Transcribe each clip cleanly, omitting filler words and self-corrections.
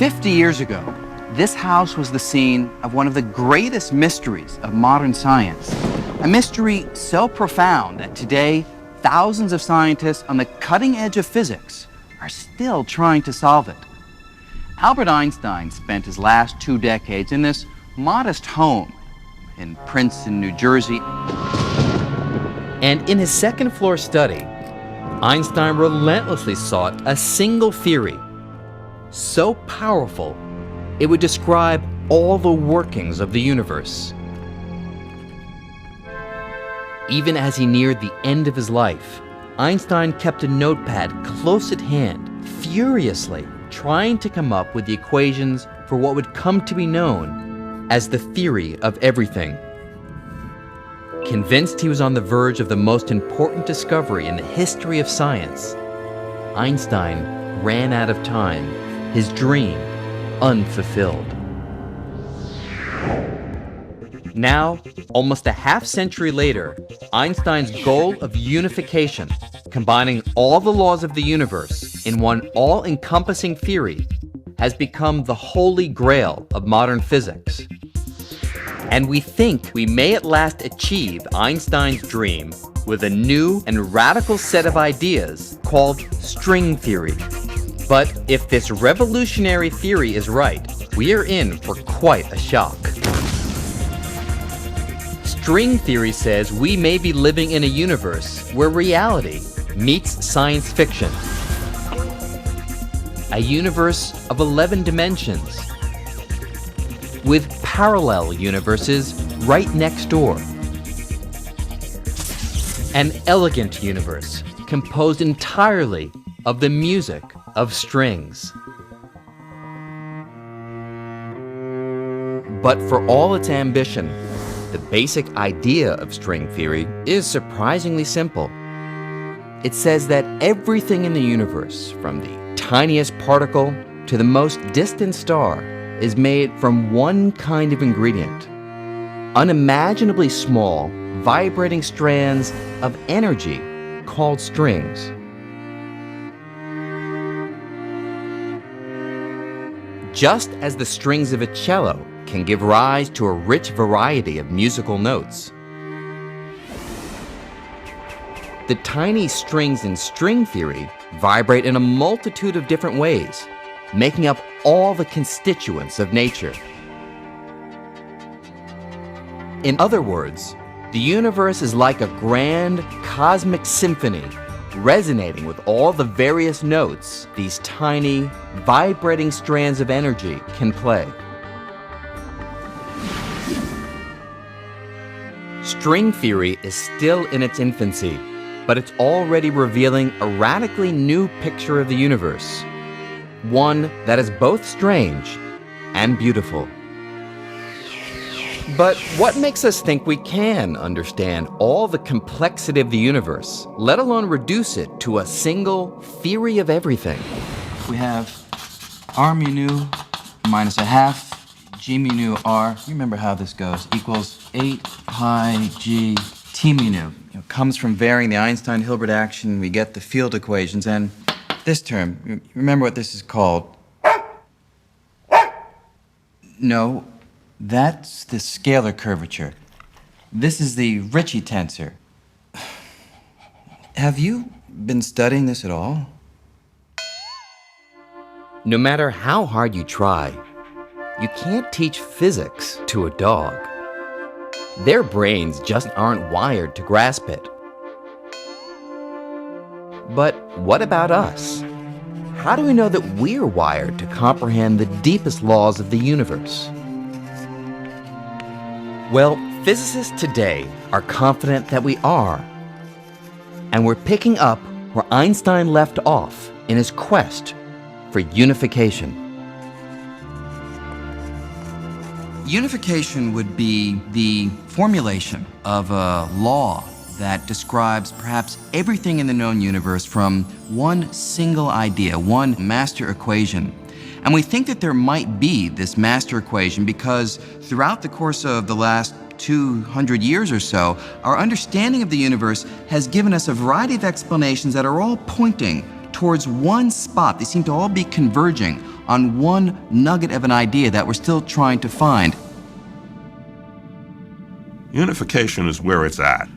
50 years ago, this house was the scene of one of the greatest mysteries of modern science. A mystery so profound that today, thousands of scientists on the cutting edge of physics are still trying to solve it. Albert Einstein spent his last 2 decades in this modest home in Princeton, New Jersey. And in his second-floor study, Einstein relentlessly sought a single theory, so powerful it would describe all the workings of the universe. Even as he neared the end of his life, Einstein kept a notepad close at hand, furiously trying to come up with the equations for what would come to be known as the theory of everything. Convinced he was on the verge of the most important discovery in the history of science, Einstein ran out of time, his dream unfulfilled. Now, almost a half-century later, Einstein's goal of unification, combining all the laws of the universe in one all-encompassing theory, has become the holy grail of modern physics. And we think we may at last achieve Einstein's dream with a new and radical set of ideas called string theory. But if this revolutionary theory is right, we are in for quite a shock. String theory says we may be living in a universe where reality meets science fiction. A universe of 11 dimensions, with parallel universes right next door. An elegant universe composed entirely of the music of strings. But for all its ambition, the basic idea of string theory is surprisingly simple. It says that everything in the universe, from the tiniest particle to the most distant star, is made from one kind of ingredient: unimaginably small, vibrating strands of energy called strings. Just as the strings of a cello can give rise to a rich variety of musical notes, the tiny strings in string theory vibrate in a multitude of different ways, making up all the constituents of nature. In other words, the universe is like a grand cosmic symphony, resonating with all the various notes these tiny, vibrating strands of energy can play. String theory is still in its infancy, but it's already revealing a radically new picture of the universe, one that is both strange and beautiful. But what makes us think we can understand all the complexity of the universe, let alone reduce it to a single theory of everything? We have r mu nu minus a half g mu nu r, you remember how this goes, equals 8 pi g t mu nu. Comes from varying the Einstein-Hilbert action, we get the field equations, and this term, you remember what this is called? No, that's the scalar curvature. This is the Ricci tensor. Have you been studying this at all? No matter how hard you try, you can't teach physics to a dog. Their brains just aren't wired to grasp it. But what about us? How do we know that we're wired to comprehend the deepest laws of the universe? Well, physicists today are confident that we are. And we're picking up where Einstein left off in his quest for unification. Unification would be the formulation of a law that describes perhaps everything in the known universe from one single idea, one master equation. And we think that there might be this master equation because throughout the course of the last 200 years or so, our understanding of the universe has given us a variety of explanations that are all pointing towards one spot. They seem to all be converging on one nugget of an idea that we're still trying to find. Unification is where it's at.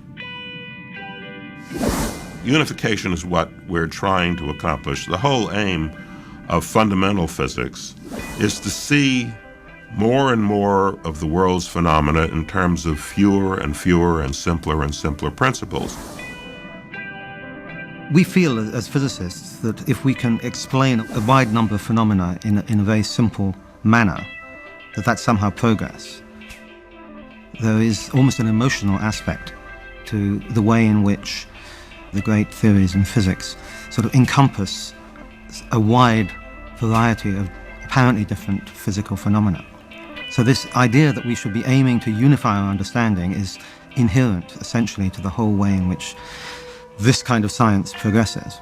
Unification is what we're trying to accomplish. The whole aim of fundamental physics is to see more and more of the world's phenomena in terms of fewer and fewer and simpler principles. We feel as physicists that if we can explain a wide number of phenomena in a very simple manner, that's somehow progress. There is almost an emotional aspect to the way in which the great theories in physics sort of encompass a wide variety of apparently different physical phenomena. So this idea that we should be aiming to unify our understanding is inherent, essentially, to the whole way in which this kind of science progresses.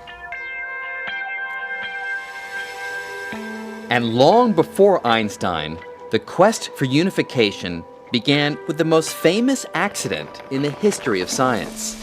And long before Einstein, the quest for unification began with the most famous accident in the history of science.